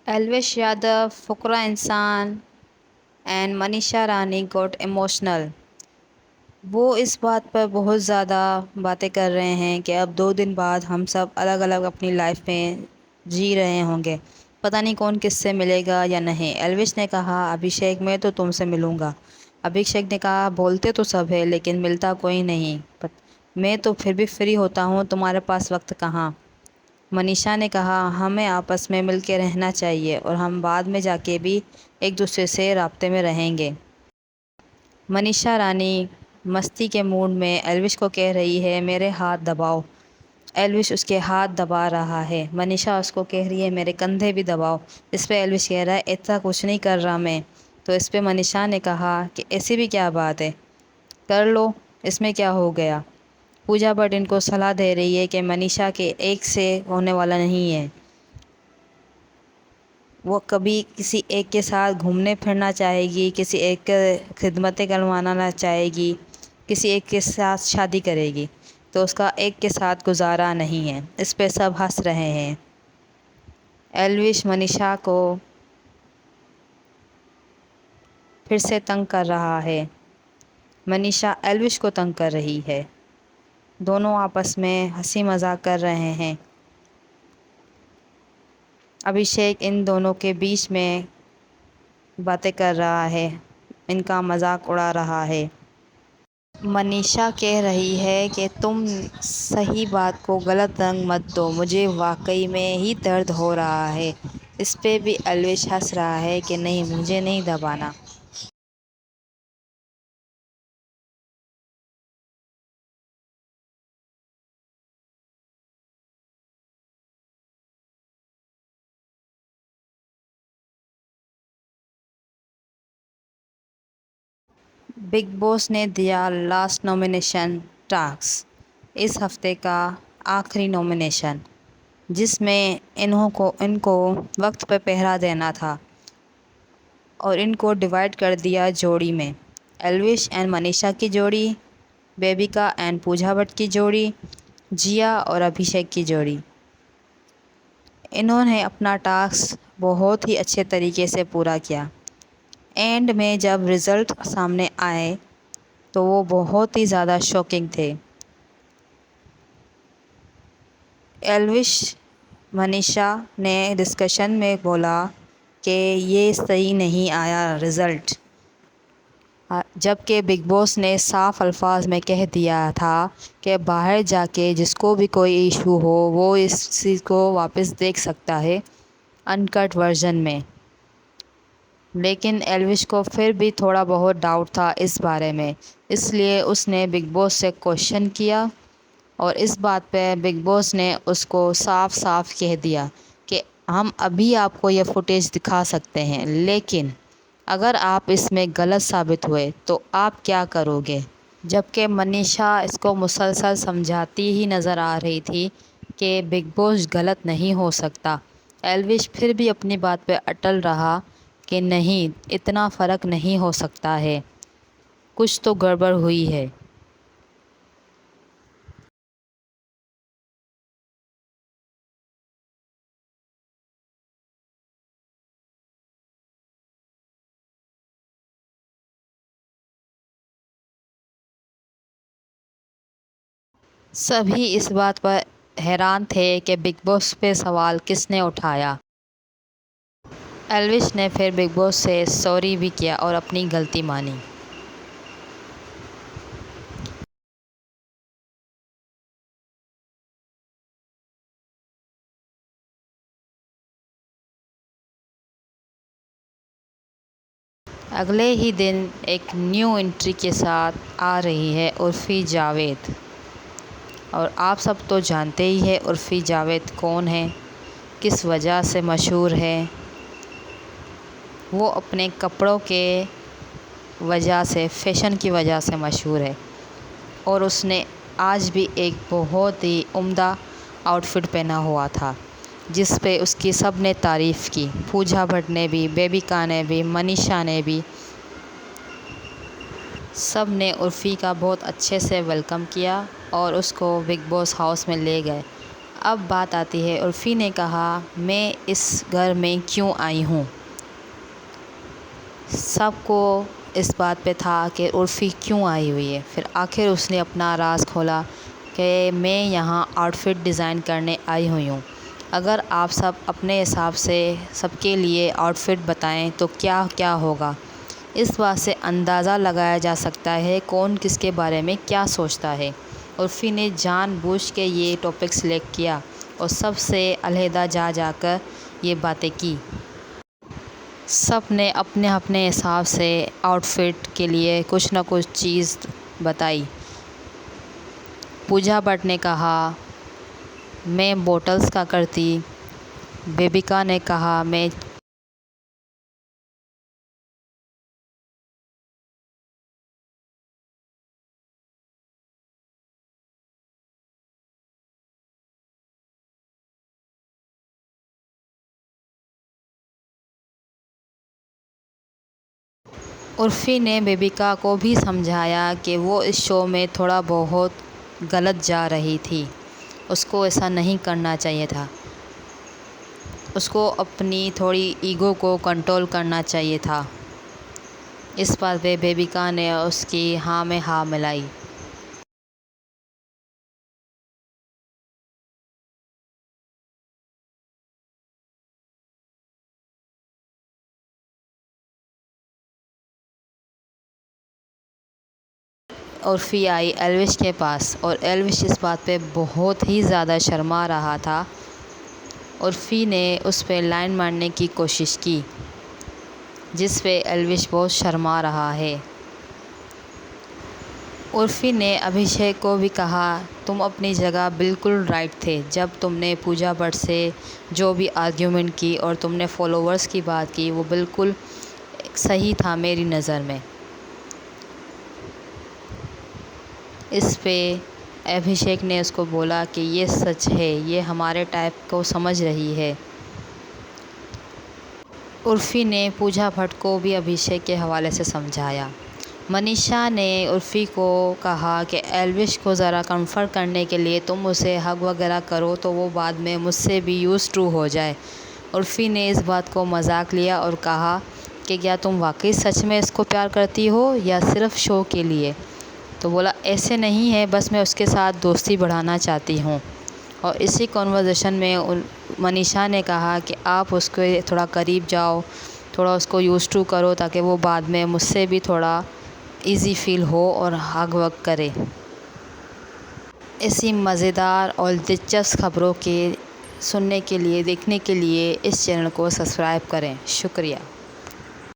Elvish Yadav, Fukra Insan, and Manisha Rani got emotional. وہ اس بات پر بہت زیادہ باتیں کر رہے ہیں کہ اب 2 دن بعد ہم سب الگ الگ اپنی لائف میں جی رہے ہوں گے. پتہ نہیں کون کس سے ملے گا یا نہیں. ایلوش نے کہا ابھیشیک میں تو تم سے ملوں گا. ابھیشیک نے کہا بولتے تو سب ہے لیکن ملتا کوئی نہیں. میں تو پھر بھی فری ہوتا ہوں, تمہارے پاس وقت کہاں. منیشا نے کہا ہمیں آپس میں مل کے رہنا چاہیے اور ہم بعد میں جا کے بھی ایک دوسرے سے رابطے میں رہیں گے. منیشا رانی مستی کے موڈ میں ایلوش کو کہہ رہی ہے میرے ہاتھ دباؤ. ایلوش اس کے ہاتھ دبا رہا ہے. منیشا اس کو کہہ رہی ہے میرے کندھے بھی دباؤ. اس پہ ایلوش کہہ رہا ہے اتنا کچھ نہیں کر رہا میں. تو اس پہ منیشا نے کہا کہ ایسی بھی کیا بات ہے, کر لو, اس میں کیا ہو گیا. پوجا بٹ ان کو صلاح دے رہی ہے کہ منیشا کے ایک سے ہونے والا نہیں ہے. وہ کبھی کسی ایک کے ساتھ گھومنے پھرنا چاہے گی, کسی ایک کے خدمتیں کروانا چاہے گی, کسی ایک کے ساتھ شادی کرے گی, تو اس کا ایک کے ساتھ گزارا نہیں ہے. اس پہ سب ہنس رہے ہیں. ایلوش منیشا کو پھر سے تنگ کر رہا ہے. منیشا ایلوش کو تنگ کر رہی ہے. دونوں آپس میں ہنسی مذاق کر رہے ہیں. ابھیشیک ان دونوں کے بیچ میں باتیں کر رہا ہے, ان کا مذاق اڑا رہا ہے. منیشا کہہ رہی ہے کہ تم صحیح بات کو غلط رنگ مت دو, مجھے واقعی میں ہی درد ہو رہا ہے. اس پہ بھی ایلوش ہنس رہا ہے کہ نہیں مجھے نہیں دبانا. بگ باس نے دیا لاسٹ نامینیشن ٹاسک, اس ہفتے کا آخری نامینیشن, جس میں ان کو وقت پہ پہرا دینا تھا اور ان کو ڈیوائیڈ کر دیا جوڑی میں. ایلوش اینڈ منیشا کی جوڑی, بیبیکا اینڈ پوجا بٹ کی جوڑی, جیا اور ابھیشیک کی جوڑی. انہوں نے اپنا ٹاسک بہت ہی اچھے طریقے سے پورا کیا. اینڈ میں جب رزلٹ سامنے آئے تو وہ بہت ہی زیادہ شاکنگ تھے. ایلوش منیشا نے ڈسکشن میں بولا کہ یہ صحیح نہیں آیا رزلٹ, جبکہ بگ باس نے صاف الفاظ میں کہہ دیا تھا کہ باہر جا کے جس کو بھی کوئی ایشو ہو وہ اس چیز کو واپس دیکھ سکتا ہے ان کٹ ورژن میں. لیکن ایلوش کو پھر بھی تھوڑا بہت ڈاؤٹ تھا اس بارے میں, اس لیے اس نے بگ باس سے کوشچن کیا اور اس بات پہ بگ باس نے اس کو صاف صاف کہہ دیا کہ ہم ابھی آپ کو یہ فوٹیج دکھا سکتے ہیں, لیکن اگر آپ اس میں غلط ثابت ہوئے تو آپ کیا کرو گے. جبکہ منیشا اس کو مسلسل سمجھاتی ہی نظر آ رہی تھی کہ بگ باس غلط نہیں ہو سکتا. ایلوش پھر بھی اپنی بات پہ اٹل رہا کہ نہیں اتنا فرق نہیں ہو سکتا ہے, کچھ تو گڑبڑ ہوئی ہے. سبھی اس بات پر حیران تھے کہ بگ باس پہ سوال کس نے اٹھایا. ایلوش نے پھر بگ باس سے سوری بھی کیا اور اپنی غلطی مانی. اگلے ہی دن ایک نیو انٹری کے ساتھ آ رہی ہے عرفی جاوید, اور آپ سب تو جانتے ہی ہیں عرفی جاوید کون ہے, کس وجہ سے مشہور ہے. وہ اپنے کپڑوں کے وجہ سے, فیشن کی وجہ سے مشہور ہے, اور اس نے آج بھی ایک بہت ہی عمدہ آؤٹ فٹ پہنا ہوا تھا جس پہ اس کی سب نے تعریف کی. پوجا بھٹ نے بھی, بیبیکا نے بھی, منیشا نے بھی, سب نے عرفی کا بہت اچھے سے ویلکم کیا اور اس کو بگ باس ہاؤس میں لے گئے. اب بات آتی ہے عرفی نے کہا میں اس گھر میں کیوں آئی ہوں۔ سب کو اس بات پہ تھا کہ عرفی کیوں آئی ہوئی ہے۔ پھر آخر اس نے اپنا راز کھولا کہ میں یہاں آؤٹ فٹ ڈیزائن کرنے آئی ہوئی ہوں۔ اگر آپ سب اپنے حساب سے سب کے لیے آؤٹ فٹ بتائیں تو کیا کیا ہوگا۔ اس بات سے اندازہ لگایا جا سکتا ہے کون کس کے بارے میں کیا سوچتا ہے۔ عرفی نے جان بوجھ کے یہ ٹاپک سلیکٹ کیا اور سب سے علیحدہ جا کر یہ باتیں کی۔ سب نے اپنے اپنے حساب سے آؤٹ فٹ کے لیے کچھ نہ کچھ چیز بتائی۔ پوجا بٹ نے کہا میں بوٹلز کا کرتی، بیبیکا نے کہا میں عرفی نے بیبیکا کو بھی سمجھایا کہ وہ اس شو میں تھوڑا بہت غلط جا رہی تھی، اس کو ایسا نہیں کرنا چاہیے تھا، اس کو اپنی تھوڑی ایگو کو کنٹرول کرنا چاہیے تھا۔ اس بات پہ بیبیکا نے اس کی ہاں میں ہاں ملائی۔ عرفی آئی ایلوش کے پاس اور ایلوش اس بات پہ بہت ہی زیادہ شرما رہا تھا۔ عرفی نے اس پہ لائن مارنے کی کوشش کی جس پہ ایلوش بہت شرما رہا ہے۔ عرفی نے ابھیشیک کو بھی کہا تم اپنی جگہ بالکل رائٹ تھے جب تم نے پوجا بٹ سے جو بھی آرگیومنٹ کی اور تم نے فالوورز کی بات کی وہ بالکل صحیح تھا میری نظر میں۔ اس پہ ابھیشیک نے اس کو بولا کہ یہ سچ ہے، یہ ہمارے ٹائپ کو سمجھ رہی ہے۔ عرفی نے پوجا بٹ کو بھی ابھیشیک کے حوالے سے سمجھایا۔ منیشا نے عرفی کو کہا کہ ایلوش کو ذرا کمفرٹ کرنے کے لیے تم اسے ہگ وغیرہ کرو تو وہ بعد میں مجھ سے بھی یوز ٹو ہو جائے۔ عرفی نے اس بات کو مذاق لیا اور کہا کہ کیا تم واقعی سچ میں اس کو پیار کرتی ہو یا صرف شو کے لیے؟ تو بولا ایسے نہیں ہے، بس میں اس کے ساتھ دوستی بڑھانا چاہتی ہوں۔ اور اسی کنورزیشن میں منیشا نے کہا کہ آپ اس کے تھوڑا قریب جاؤ، تھوڑا اس کو یوز ٹو کرو تاکہ وہ بعد میں مجھ سے بھی تھوڑا ایزی فیل ہو اور ہگ وگ کرے۔ ایسی مزیدار اور دلچسپ خبروں کے سننے کے لیے، دیکھنے کے لیے اس چینل کو سبسکرائب کریں۔ شکریہ۔